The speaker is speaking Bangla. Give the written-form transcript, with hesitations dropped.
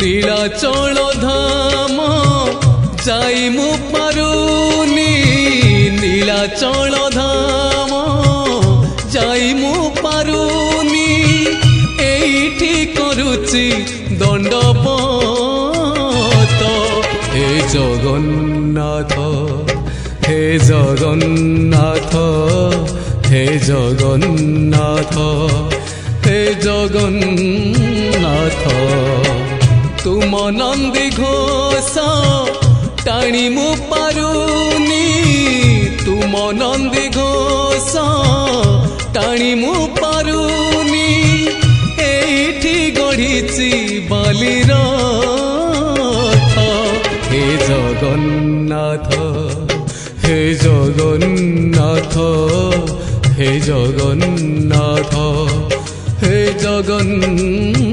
নীলাচল ধাম যাই মু পারুনি নীলাচল ধাম যাই মু পারুনি এইটি করুচি দণ্ডপত হে জগন্নাথ হে জগন্নাথ হে জগন্নাথ হে জগন্নাথ তুম নন্দী ঘোষ টাণি মু পারুনি তুম নন্দী ঘোষ টাণি মু পারুনি এইটি গড়িছি বালির হে জগন্নাথ হে জগন্নাথ হে জগন্নাথ হে জগন্নাথ।